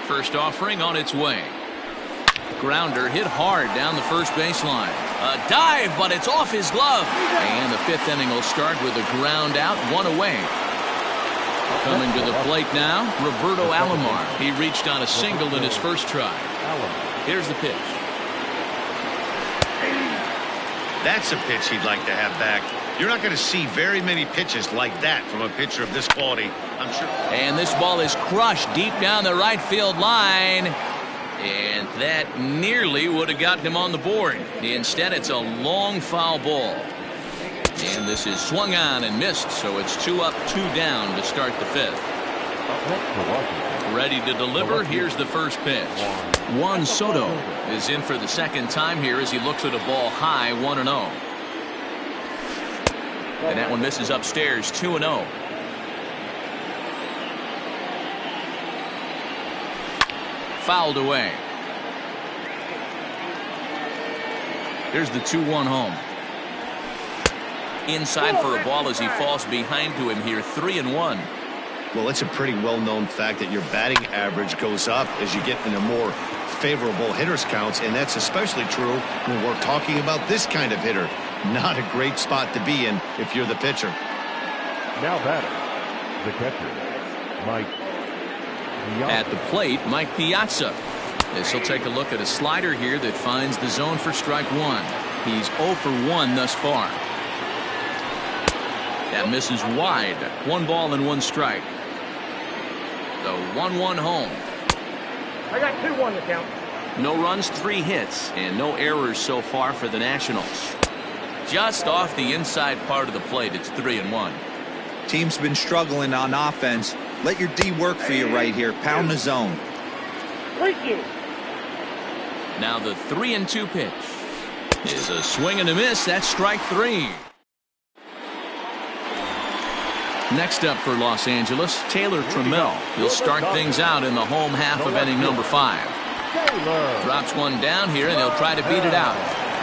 First offering on its way. Grounder hit hard down the first baseline. A dive, but it's off his glove. And the fifth inning will start with a ground out, one away. Coming to the plate now, Roberto Alomar. He reached on a single in his first try. Here's the pitch. That's a pitch he'd like to have back. You're not going to see very many pitches like that from a pitcher of this quality, I'm sure. And this ball is crushed deep down the right field line. And that nearly would have gotten him on the board. Instead, it's a long foul ball. And this is swung on and missed, so it's 2 up, 2 down to start the fifth. Ready to deliver. Here's the first pitch. Juan Soto is in for the second time here as he looks at a ball high, 1-0. And that one misses upstairs, 2-0. Fouled away. Here's the 2-1 home. Inside for a ball as he falls behind to him here, 3-1. Well, it's a pretty well-known fact that your batting average goes up as you get into more favorable hitters counts, and that's especially true when we're talking about this kind of hitter. Not a great spot to be in if you're the pitcher. Now batter, the catcher, Mike Piazza. At the plate, Mike Piazza. This will take a look at a slider here that finds the zone for strike one. He's 0 for 1 thus far. That misses wide. 1 ball and 1 strike. The 1-1 home. I got 2-1 to count. No runs, 3 hits, and no errors so far for the Nationals. Just off the inside part of the plate, it's 3-1. Team's been struggling on offense. Let your D work for you right here. Pound the zone. Thank you. Now the 3-2 pitch is a swing and a miss. That's strike 3. Next up for Los Angeles, Taylor Trammell. He'll start things out in the home half of inning number 5. Drops one down here, and he'll try to beat it out.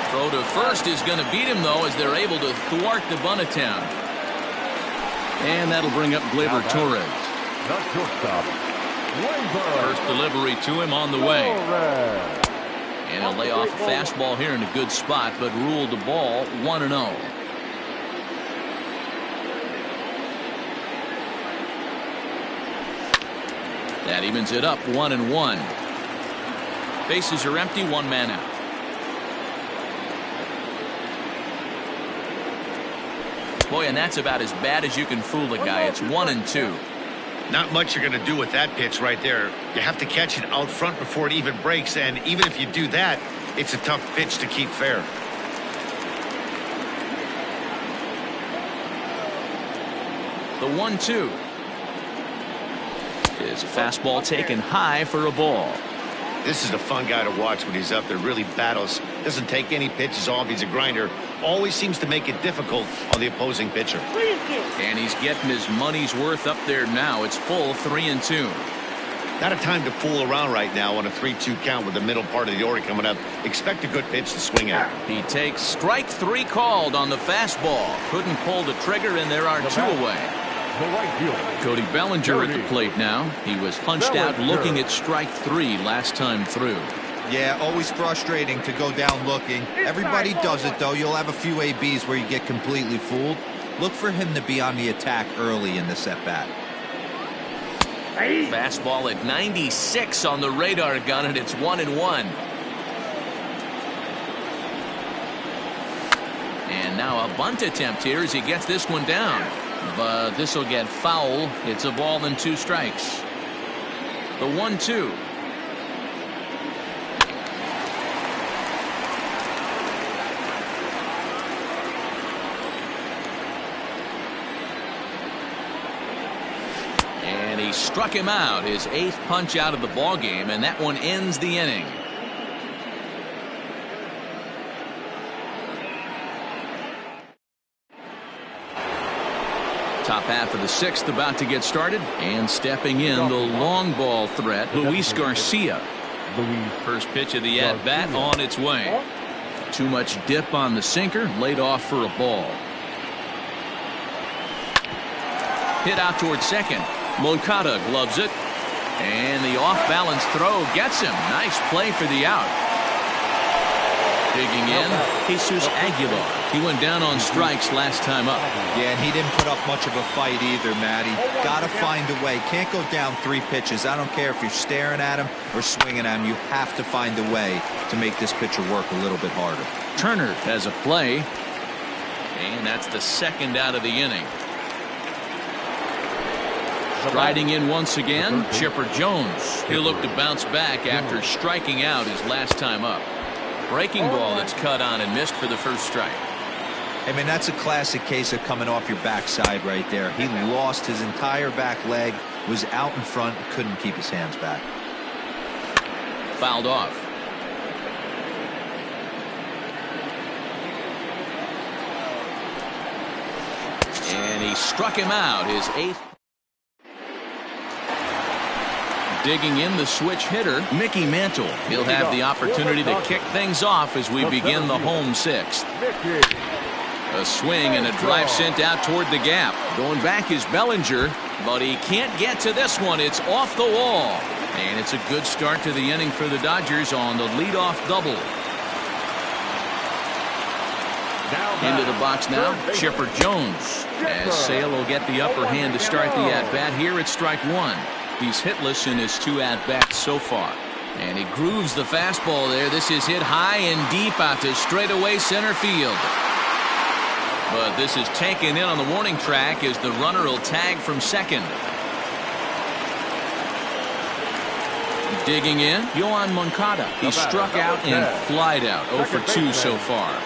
Throw to first is going to beat him, though, as they're able to thwart the bunt attempt. And that'll bring up Gleyber Torres. First delivery to him on the way. And he'll lay off a fastball here in a good spot, but ruled the ball 1-0. That evens it up 1-1. Bases are empty, 1 man out. Boy, and that's about as bad as you can fool a guy. It's 1-2. Not much you're going to do with that pitch right there. You have to catch it out front before it even breaks, and even if you do that, it's a tough pitch to keep fair. The 1-2 is a fastball taken high for a ball. This is a fun guy to watch when he's up there. Really battles. Doesn't take any pitches off. He's a grinder. Always seems to make it difficult on the opposing pitcher. And he's getting his money's worth up there now. It's full 3-2. Not a time to fool around right now on a 3-2 count with the middle part of the order coming up. Expect a good pitch to swing at. He takes strike 3 called on the fastball. Couldn't pull the trigger, and there are 2 away. Cody Bellinger at the plate now. He was punched out looking at strike 3 last time through. Yeah, always frustrating to go down looking. Everybody does it, though. You'll have a few ABs where you get completely fooled. Look for him to be on the attack early in this at-bat. Fastball at 96 on the radar gun, and it's 1-1. And now a bunt attempt here as he gets this one down. But this will get foul. It's a ball and 2 strikes. The 1-2. And he struck him out, his 8th punch out of the ball game, and that one ends the inning. Top half of the 6th about to get started, and stepping in the long ball threat, Luis Garcia. First pitch of the at-bat on its way. Too much dip on the sinker, laid off for a ball. Hit out towards second. Moncada gloves it. And the off-balance throw gets him. Nice play for the out. Digging in, Jesus Aguilar. He went down on strikes last time up. Yeah, and he didn't put up much of a fight either, Matty. Got to find a way. Can't go down 3 pitches. I don't care if you're staring at him or swinging at him. You have to find a way to make this pitcher work a little bit harder. Turner has a play. And that's the second out of the inning. Striding in once again, Chipper Jones. He'll look to bounce back after striking out his last time up. Breaking ball that's cut on and missed for the first strike. I mean, that's a classic case of coming off your backside right there. He lost his entire back leg, was out in front, couldn't keep his hands back. Fouled off. And he struck him out, his 8th. Digging in the switch hitter, Mickey Mantle. He'll have the opportunity to kick things off as we begin the home 6th. A swing and a drive sent out toward the gap. Going back is Bellinger, but he can't get to this one. It's off the wall. And it's a good start to the inning for the Dodgers on the leadoff double. Into the box now, Chipper Jones. As Sale will get the upper hand to start the at-bat here at strike 1. He's hitless in his 2 at-bats so far. And he grooves the fastball there. This is hit high and deep out to straightaway center field. But this is taken in on the warning track as the runner will tag from second. Digging in, Yoan Moncada. He struck out and flied out. 0 for 2 so far.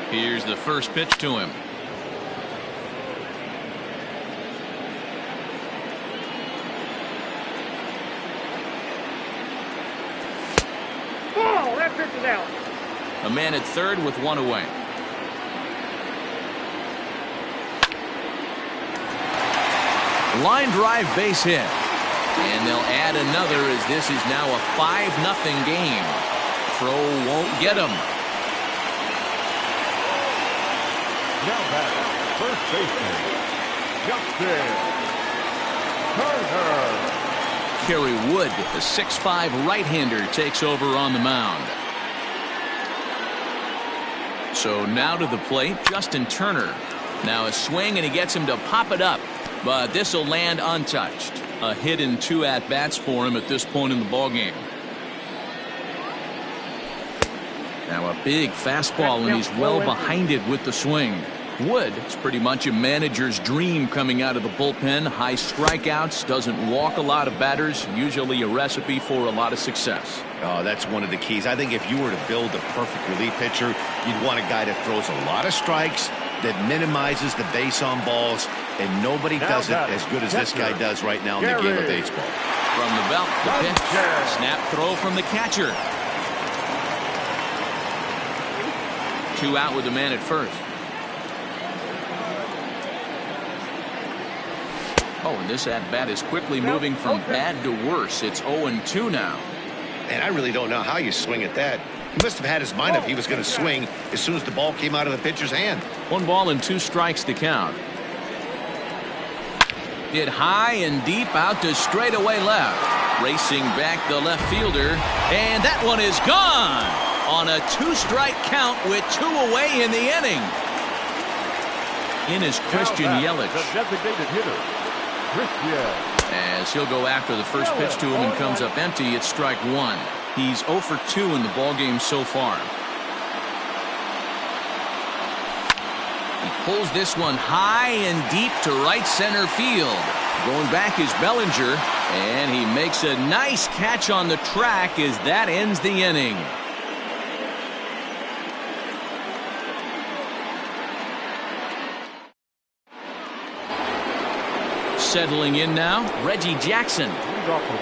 Here's the first pitch to him. Ball! That pitch is out. A man at third with one away. Line drive base hit. And they'll add another as this is now a 5-0 game. Throw won't get him. Now batter, first baseman, Jcterc. Kerry Wood, the 6'5" right-hander, takes over on the mound. So now to the plate, Justin Turner. Now a swing and he gets him to pop it up. But this will land untouched. A hit in 2 at-bats for him at this point in the ballgame. Now a big fastball, and he's well behind it with the swing. Wood is pretty much a manager's dream coming out of the bullpen. High strikeouts, doesn't walk a lot of batters, usually a recipe for a lot of success. Oh, that's one of the keys. I think if you were to build a perfect relief pitcher, you'd want a guy that throws a lot of strikes, that minimizes the base on balls, and nobody does it as good as this guy does right now in the game of baseball. From the belt, the pitch. Snap throw from the catcher. 2 out with the man at first. Oh, and this at-bat is quickly moving from bad to worse. It's 0-2 now. And I really don't know how you swing at that. He must have had his mind up he was going to swing as soon as the ball came out of the pitcher's hand. 1 ball and 2 strikes to count. Hit high and deep out to straightaway left. Racing back the left fielder. And that one is gone on a 2-strike count with 2 away in the inning. In is Christian Yelich. The designated hitter, Christian. As he'll go after the first pitch to him and comes up empty, it's strike 1. He's 0 for 2 in the ballgame so far. He pulls this one high and deep to right center field. Going back is Bellinger, and he makes a nice catch on the track as that ends the inning. Settling in now, Reggie Jackson.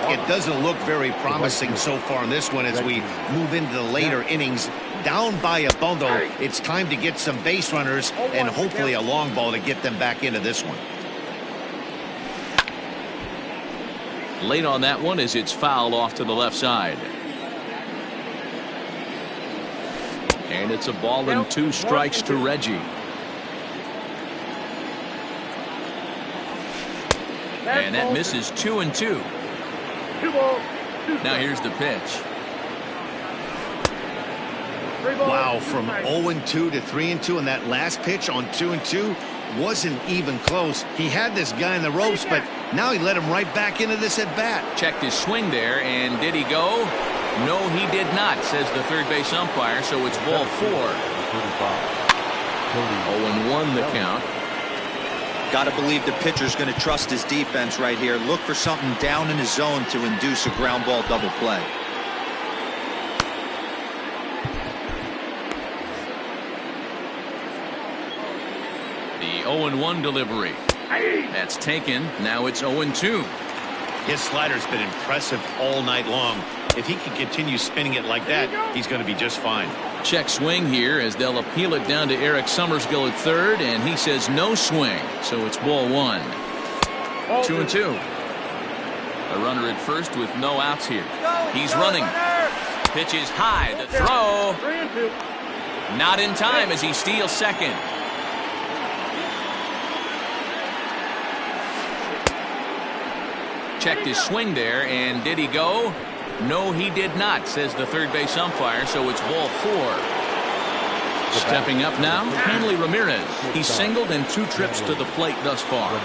It doesn't look very promising so far in this one as we move into the later innings. Down by a bundle, it's time to get some base runners and hopefully a long ball to get them back into this one. Late on that one as it's fouled off to the left side. And it's a ball and 2 strikes to Reggie. And that misses 2-2. Now here's the pitch. Wow, from 0-2 to 3-2, and that last pitch on 2-2 wasn't even close. He had this guy in the ropes, but now he let him right back into this at bat. Checked his swing there, and did he go? No, he did not, says the third base umpire, so it's ball 4. 0-1 the count. Got to believe the pitcher's going to trust his defense right here. Look for something down in his zone to induce a ground ball double play. The 0-1 delivery. That's taken. Now it's 0-2. His slider's been impressive all night long. If he can continue spinning it like that, he's going to be just fine. Check swing here as they'll appeal it down to Eric Summersgill at third, and he says no swing, so it's ball 1. 2-2. A runner at first with no outs here. He's running. Pitch is high. The throw. Not in time as he steals second. Checked his swing there, and did he go? No, he did not, says the third base umpire, so it's ball 4. Stepping up now, Hanley Ramirez. He's singled in 2 trips to the plate thus far.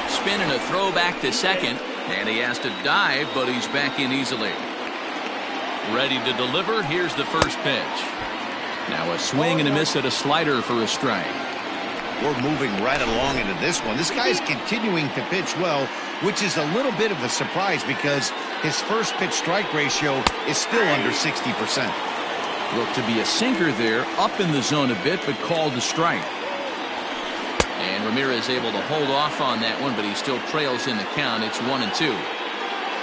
Spin and a throw back to second, and he has to dive, but he's back in easily. Ready to deliver. Here's the first pitch. Now a swing and a miss at a slider for a strike. We're moving right along into this one. This guy's continuing to pitch well, which is a little bit of a surprise because his first pitch strike ratio is still under 60%. Looked to be a sinker there, up in the zone a bit, but called a strike. And Ramirez able to hold off on that one, but he still trails in the count. It's 1-2.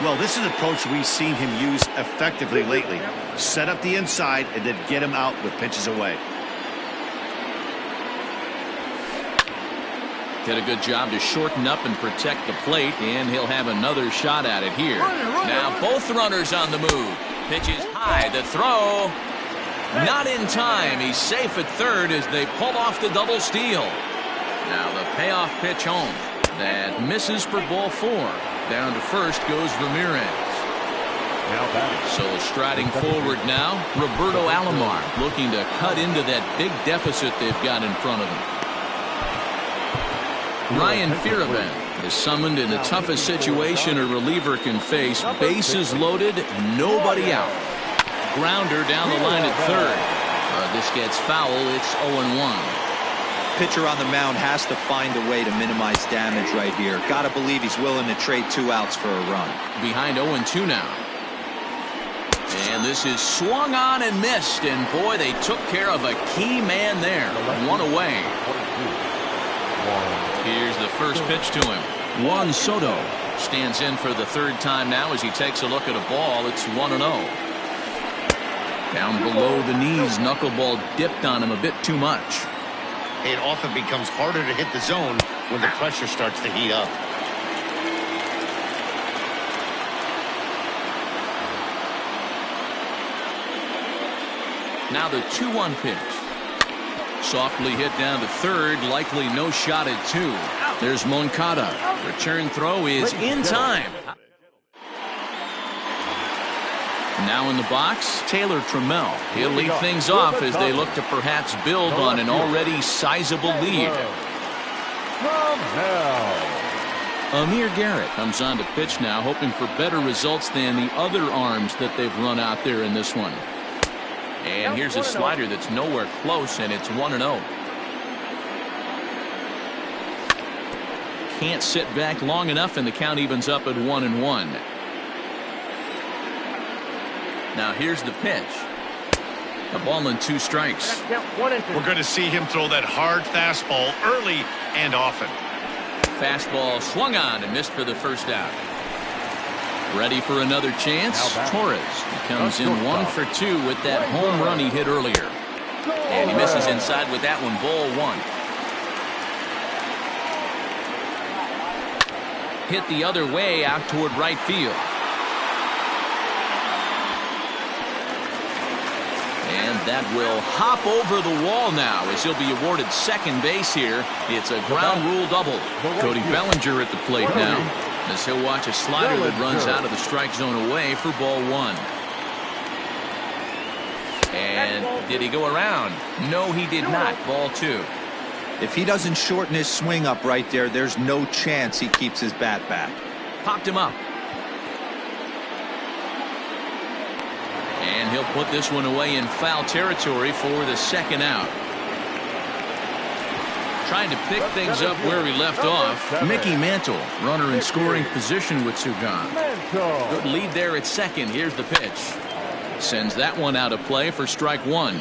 Well, this is an approach we've seen him use effectively lately. Set up the inside and then get him out with pitches away. Did a good job to shorten up and protect the plate, and he'll have another shot at it here. Now both runners on the move. Pitches high, the throw. Not in time. He's safe at third as they pull off the double steal. Now the payoff pitch home. That misses for ball 4. Down to first goes Ramirez. So striding forward now, Roberto Alomar looking to cut into that big deficit they've got in front of them. Ryan Fearabend is summoned in the toughest situation a reliever can face. Bases loaded, nobody out. Grounder down the line at third. This gets foul. It's 0-1. Pitcher on the mound has to find a way to minimize damage right here. Got to believe he's willing to trade 2 outs for a run. Behind 0-2 now. And this is swung on and missed. And boy, they took care of a key man there. 1 away. Here's the first pitch to him. Juan Soto stands in for the third time now as he takes a look at a ball. It's 1-0. Down below the knees, knuckleball dipped on him a bit too much. It often becomes harder to hit the zone when the pressure starts to heat up. Now the 2-1 pitch. Softly hit down to third, likely no shot at 2. There's Moncada. Return throw is in time. Now in the box, Taylor Trammell. He'll lead things off as they look to perhaps build on an already sizable lead. Amir Garrett comes on to pitch now, hoping for better results than the other arms that they've run out there in this one. And here's a slider that's nowhere close, and it's 1-0. Can't sit back long enough, and the count evens up at 1-1. Now here's the pitch. A ball and 2 strikes. We're going to see him throw that hard fastball early and often. Fastball swung on and missed for the first out. Ready for another chance. Torres comes in 1 for 2 with that home run he hit earlier. And he misses inside with that one. Ball 1. Hit the other way out toward right field. And that will hop over the wall now as he'll be awarded second base here. It's a ground rule double. Cody Bellinger at the plate now as he'll watch a slider that runs out of the strike zone away for ball 1. And did he go around? No, he did not. Ball 2. If he doesn't shorten his swing up right there, there's no chance he keeps his bat back. Popped him up. And he'll put this one away in foul territory for the second out. Trying to pick things up where he left off. Mickey Mantle, runner in scoring position with 2 gone. Good lead there at second. Here's the pitch. Sends that one out of play for strike 1.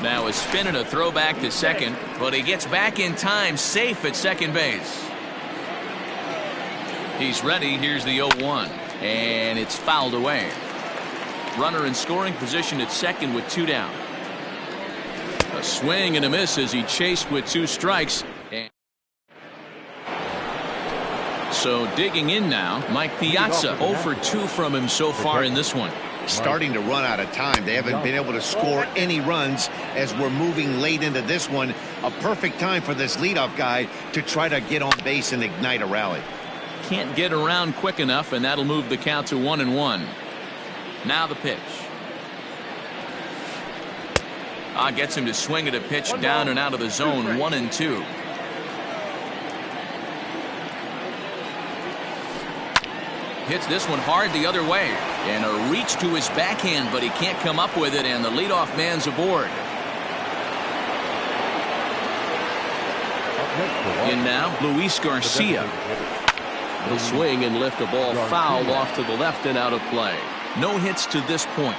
Now a spin and a throw back to second, but he gets back in time, safe at second base. He's ready. Here's the 0-1, and it's fouled away. Runner in scoring position at second with 2 down. A swing and a miss as he chased with 2 strikes. So digging in now, Mike Piazza 0 for 2 from him so far in this one. Starting to run out of time. They haven't been able to score any runs as we're moving late into this one. A perfect time for this leadoff guy to try to get on base and ignite a rally. Can't get around quick enough, and that'll move the count to 1-1. Now the pitch. Gets him to swing at a pitch down and out of the zone. 1-2. Hits this one hard the other way. And a reach to his backhand, but he can't come up with it, and the leadoff man's aboard. In now, Luis Garcia. He'll swing and lift a ball foul off to the left and out of play. No hits to this point.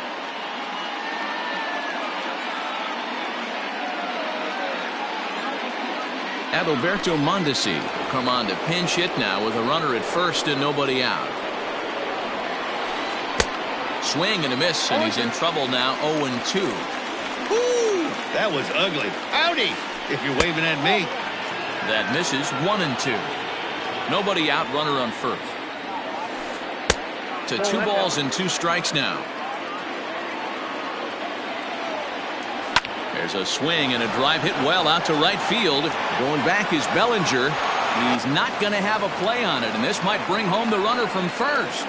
Adalberto Mondesi will come on to pinch hit now with a runner at first and nobody out. Swing and a miss, and he's in trouble now. 0-2. Woo! That was ugly. Howdy, if you're waving at me. That misses. 1-2. Nobody out, runner on first. To 2 balls and 2 strikes now. There's a swing and a drive hit well out to right field. Going back is Bellinger. He's not going to have a play on it, and this might bring home the runner from first.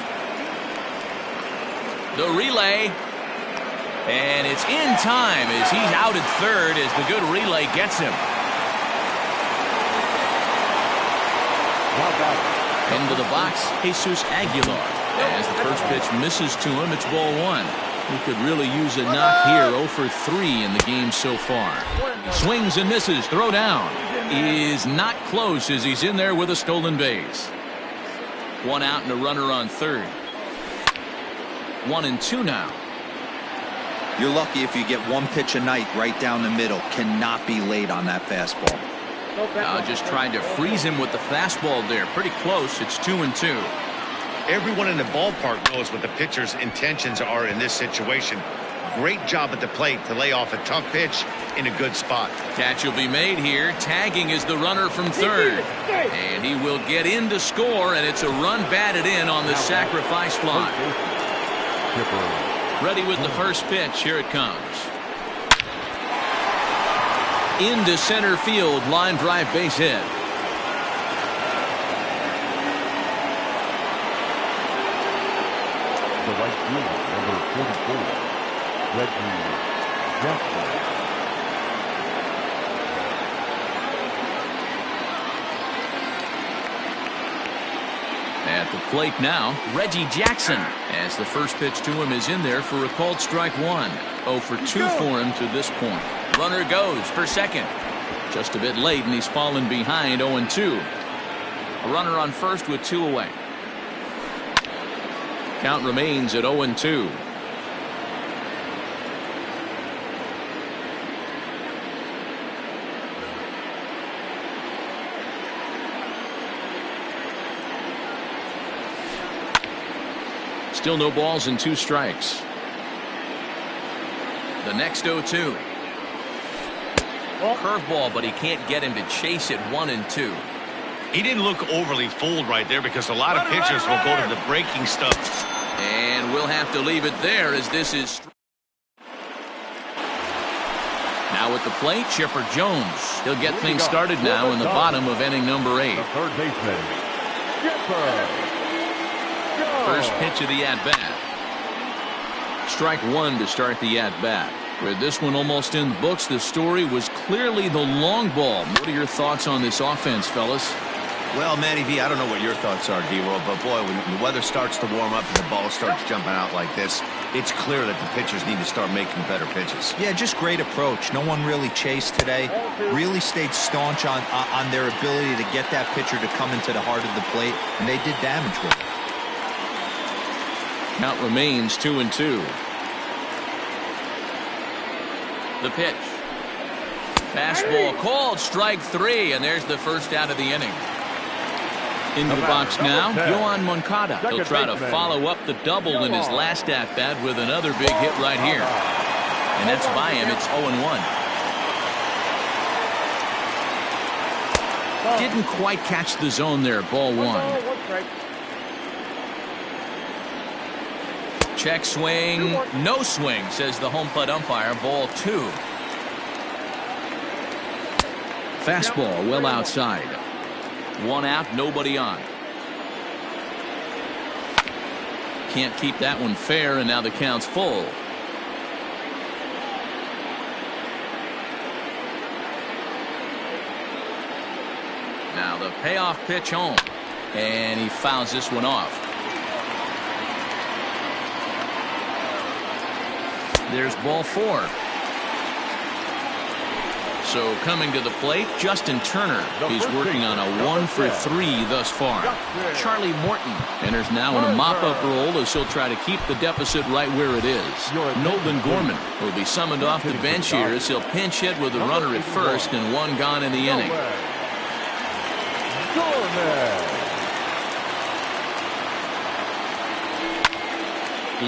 The relay. And it's in time as he's out at third as the good relay gets him. Into the box, Jesus Aguilar. As the first pitch misses to him, it's ball 1. He could really use a knock here. 0 for 3 in the game so far. Swings and misses. Throw down. Is not close as he's in there with a stolen base. 1 out and a runner on third. 1-2 now. You're lucky if you get 1 pitch a night right down the middle. Cannot be late on that fastball. Just trying to freeze him with the fastball there. Pretty close. It's 2-2. Everyone in the ballpark knows what the pitcher's intentions are in this situation. Great job at the plate to lay off a tough pitch in a good spot. Catch will be made here. Tagging is the runner from third. And he will get in to score, and it's a run batted in on the sacrifice fly. Ready with the first pitch. Here it comes. Into center field. Line drive base hit. The right fielder, number 44, Jcterc. At the plate now, Reggie Jackson, as the first pitch to him is in there for a called strike 1. 0 for 2 for him to this point. Runner goes for second. Just a bit late, and he's fallen behind. 0-2. A runner on first with 2 away. Count remains at 0-2. Still no balls and 2 strikes. The next 0-2. Curveball, but he can't get him to chase it. 1-2. He didn't look overly fooled right there because a lot of pitchers will go to the breaking stuff. And we'll have to leave it there as this is. Now at the plate, Chipper Jones. He'll get things started now in the bottom of inning number 8. The third baseman, Jcterc. First pitch of the at-bat. Strike 1 to start the at-bat. With this one almost in the books, the story was clearly the long ball. What are your thoughts on this offense, fellas? Well, Manny V, I don't know what your thoughts are, D-Roll, but boy, when the weather starts to warm up and the ball starts jumping out like this, it's clear that the pitchers need to start making better pitches. Yeah, just great approach. No one really chased today. Really stayed staunch on their ability to get that pitcher to come into the heart of the plate, and they did damage with it. Count remains 2-2. The pitch. Fastball called, strike 3, and there's the first out of the inning. Into the box now, Yohan Moncada. He'll try to follow up the double in his last at-bat with another big hit right here. And that's by him. It's 0-1. Didn't quite catch the zone there. Ball 1. Check swing. No swing, says the home plate umpire. Ball 2. Fastball well outside. 1 out, nobody on. Can't keep that one fair, and now the count's full. Now the payoff pitch home, and he fouls this one off. There's ball 4. So coming to the plate, Justin Turner. He's working on a 1 for 3 thus far. Charlie Morton enters now in a mop-up role as he'll try to keep the deficit right where it is. Nolan Gorman will be summoned off the bench here as he'll pinch hit with a runner at first and 1 gone in the inning.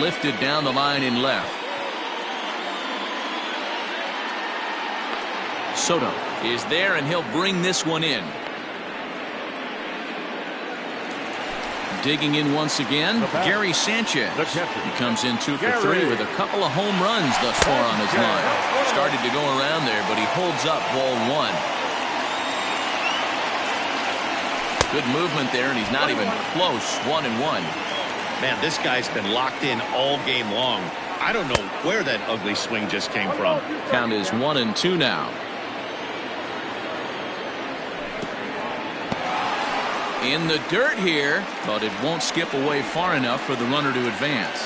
Lifted down the line in left. Soto is there, and he'll bring this one in. Digging in once again, Gary Sanchez. He comes in 2 for 3 with a couple of home runs thus far on his line. Started to go around there, but he holds up ball 1. Good movement there, and he's not even close. 1-1. Man, this guy's been locked in all game long. I don't know where that ugly swing just came from. Count is 1-2 now. In the dirt here, but it won't skip away far enough for the runner to advance.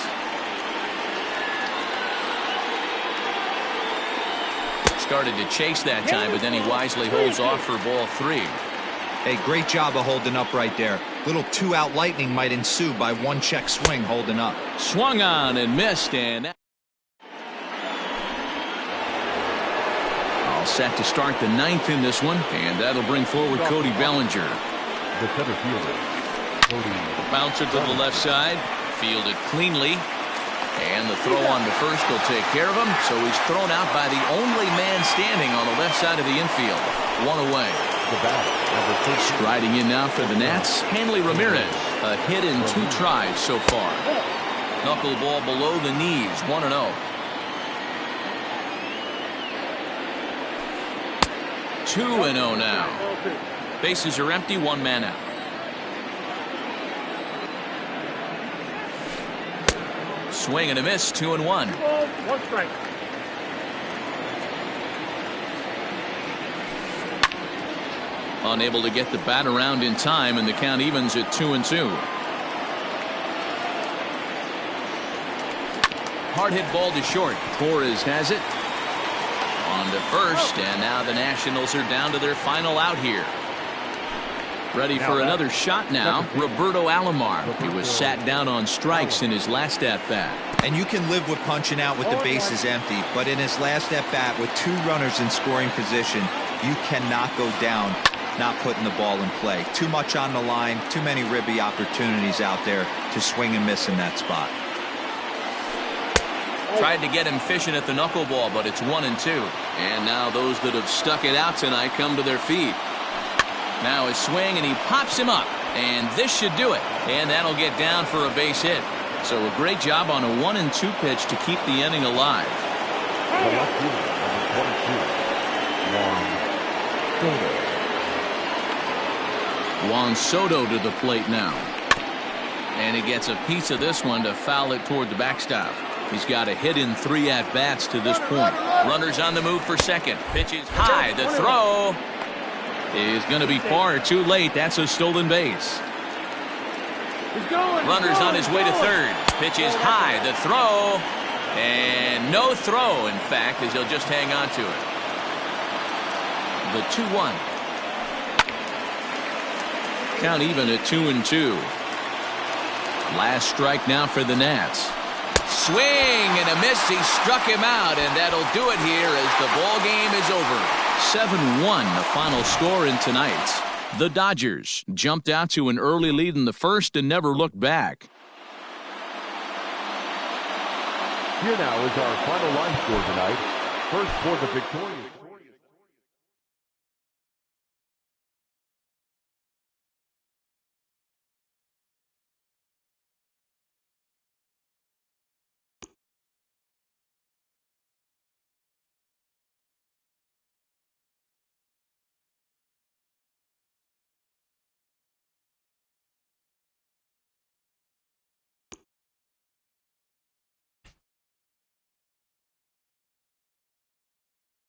Started to chase that time, but then he wisely holds off for ball 3. Hey, great job of holding up right there. Little 2-out lightning might ensue by 1 check swing holding up. Swung on and missed, and all set to start the 9th in this one, and that'll bring forward Cody Bellinger. The center fielder, Cody. Bouncer to the left side, fielded cleanly, and the throw on to first will take care of him. So he's thrown out by the only man standing on the left side of the infield. 1 away. Striding in now for the Nats, Hanley Ramirez. A hit in 2 tries so far. Knuckleball below the knees. 1-0. 2-0 now. Bases are empty, 1 man out. Swing and a miss, 2-1. 1 strike. Unable to get the bat around in time, and the count evens at 2-2. Hard hit ball to short. Torres has it. On to first, and now the Nationals are down to their final out here. Ready for another shot now, Roberto Alomar. He was sat down on strikes in his last at-bat. And you can live with punching out with the bases empty, but in his last at-bat with 2 runners in scoring position, you cannot go down not putting the ball in play. Too much on the line, too many ribby opportunities out there to swing and miss in that spot. Tried to get him fishing at the knuckleball, but it's 1-2. And now those that have stuck it out tonight come to their feet. Now his swing, and he pops him up, and this should do it, and that'll get down for a base hit. So a great job on a 1-2 pitch to keep the inning alive. The left fielder, number 22, Juan Soto to the plate now, and he gets a piece of this one to foul it toward the backstop. He's got a hit in 3 at-bats to this point. Runners on the move for second. Pitches high. The throw is going to be far too late. That's a stolen base. Runners on his way to third. Pitches high. The throw, and no throw, in fact, as he'll just hang on to it. The 2-1. Count even at 2-2. Last strike now for the Nats. Swing and a miss. He struck him out, and that'll do it here as the ball game is over. 7-1 the final score in tonight's. The Dodgers jumped out to an early lead in the first and never looked back. Here now is our final line score tonight. First for the victorious.